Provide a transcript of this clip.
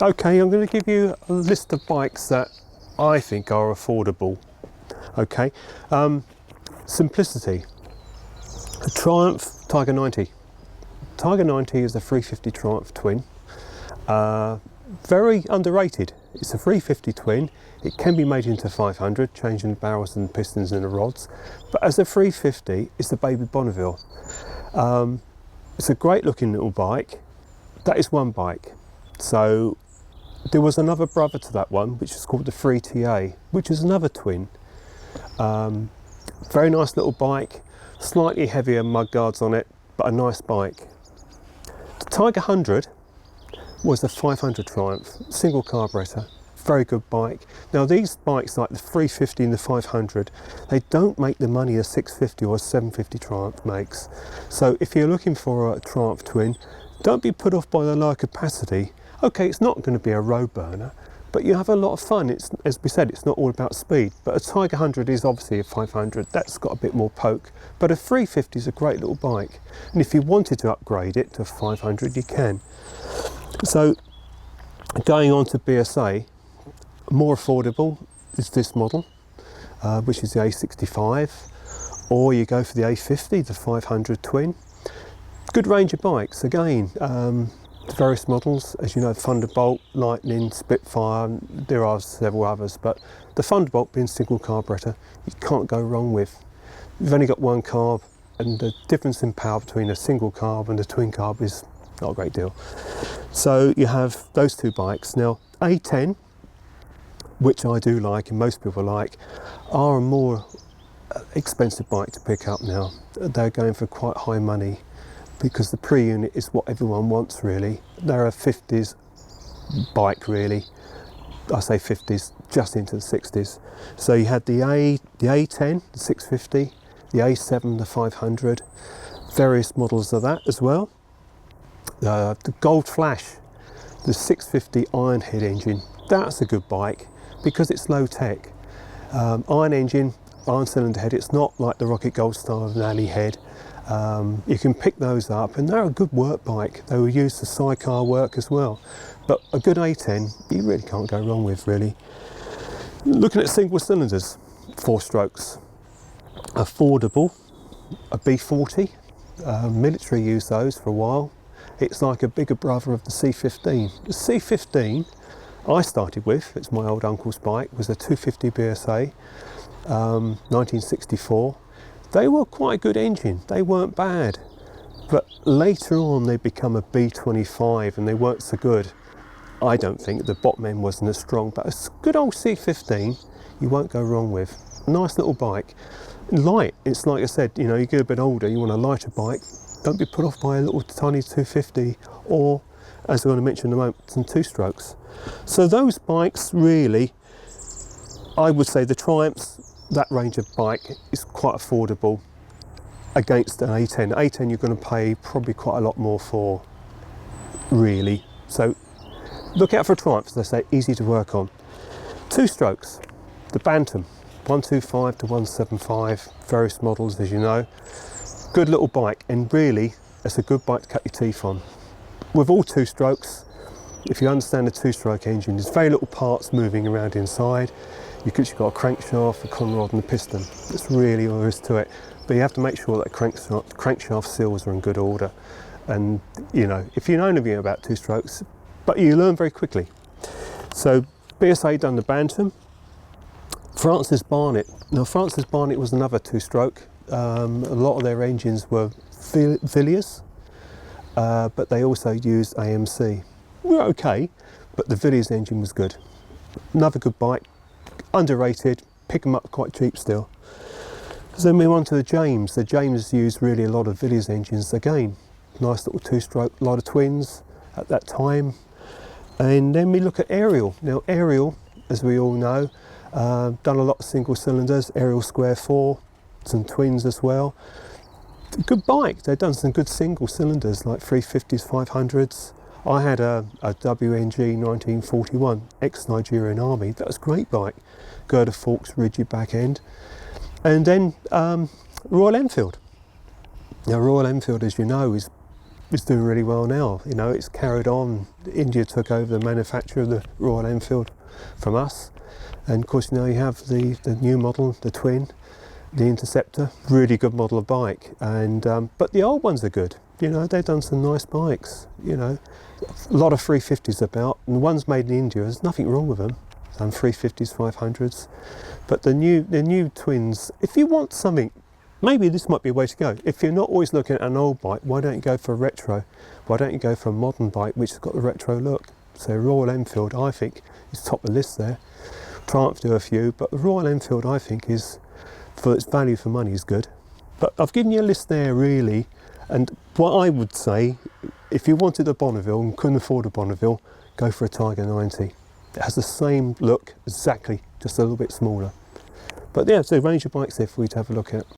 Okay, I'm going to give you a list of bikes that I think are affordable. Okay, simplicity. A Triumph Tiger 90. Tiger 90 is a 350 Triumph twin. Very underrated. It's a 350 twin. It can be made into 500, changing the barrels and pistons and the rods. But as a 350, it's the baby Bonneville. It's a great looking little bike. That is one bike. So there was another brother to that one, which is called the 3TA, which is another twin. Very nice little bike, slightly heavier mudguards on it, but a nice bike. The Tiger 100 was the 500 Triumph, single carburetor, very good bike. Now these bikes like the 350 and the 500, they don't make the money a 650 or a 750 Triumph makes. So if you're looking for a Triumph twin, don't be put off by the low capacity. Okay, it's not going to be a road burner, but you have a lot of fun. It's, as we said, it's not all about speed, but a Tiger 100 is obviously a 500. That's got a bit more poke, but a 350 is a great little bike. And if you wanted to upgrade it to 500, you can. So going on to BSA, more affordable is this model, which is the A65, or you go for the A50, the 500 twin. Good range of bikes, again, various models, as you know, Thunderbolt, Lightning, Spitfire, there are several others, but the Thunderbolt being single carburetor, you can't go wrong with. You've only got one carb, and the difference in power between a single carb and a twin carb is not a great deal. So you have those two bikes. Now A10, which I do like and most people like, are a more expensive bike to pick up now. They're going for quite high money because the pre-unit is what everyone wants really. They're a 50s bike really. I say 50s, just into the 60s. So you had the A10, the 650, the A7, the 500, various models of that as well. The Gold Flash, the 650 iron head engine, that's a good bike because it's low tech. Iron engine, iron cylinder head, it's not like the Rocket Gold style of an alley head. You can pick those up and they're a good work bike. They were used for sidecar work as well. But a good A10, you really can't go wrong with really. Looking at single cylinders, 4 strokes, affordable, a B40, military used those for a while. It's like a bigger brother of the C15. The C15 I started with, it's my old uncle's bike, was a 250 BSA, 1964. They were quite a good engine, they weren't bad. But later on they become a B25 and they weren't so good. I don't think the bottom end wasn't as strong, but a good old C15 you won't go wrong with. Nice little bike. Light, it's like I said, you know, you get a bit older, you want a lighter bike. Don't be put off by a little tiny 250 or, as I'm going to mention in a moment, some 2-strokes. So those bikes really, I would say the Triumphs, that range of bike is quite affordable against an A10. A10 you're going to pay probably quite a lot more for, really. So look out for a Triumph, as they say, easy to work on. 2-strokes, the Bantam, 125 to 175, various models as you know. Good little bike, and really it's a good bike to cut your teeth on. With all 2-strokes, if you understand the 2-stroke engine, there's very little parts moving around inside. You've got a crankshaft, a conrod and a piston. That's really all there is to it. But you have to make sure that crankshaft seals are in good order. And you know, if you know anything about 2-strokes, but you learn very quickly. So BSA done the Bantam. Francis Barnett. Now Francis Barnett was another 2-stroke. A lot of their engines were Villiers, but they also used AMC. We were okay, but the Villiers engine was good. Another good bike, underrated, pick them up quite cheap still. So then we went on to the James. The James used really a lot of Villiers engines again. Nice little 2-stroke, a lot of twins at that time. And then we look at Ariel. Now Ariel, as we all know, done a lot of single cylinders, Ariel Square 4, some twins as well. Good bike, they've done some good single cylinders like 350s, 500s. I had a WNG 1941, ex-Nigerian Army, that was a great bike. Girder forks, rigid back end. And then Royal Enfield. Now Royal Enfield, as you know, is is doing really well now. You know, it's carried on. India took over the manufacture of the Royal Enfield from us, and of course now you have the new model, the Twin, the Interceptor, really good model of bike. And but the old ones are good. You know, they've done some nice bikes. You know, a lot of 350s about, and the ones made in India, there's nothing wrong with them. Done 350s, 500s, but the new Twins. If you want something, maybe this might be a way to go. If you're not always looking at an old bike, why don't you go for a retro? Why don't you go for a modern bike which has got the retro look? So Royal Enfield, I think, is top of the list there. Triumph do a few, but the Royal Enfield, I think, is, for its value for money, is good. But I've given you a list there, really, and what I would say, if you wanted a Bonneville and couldn't afford a Bonneville, go for a Tiger 90. It has the same look, exactly, just a little bit smaller. But yeah, there's a range of bikes there for you to have a look at.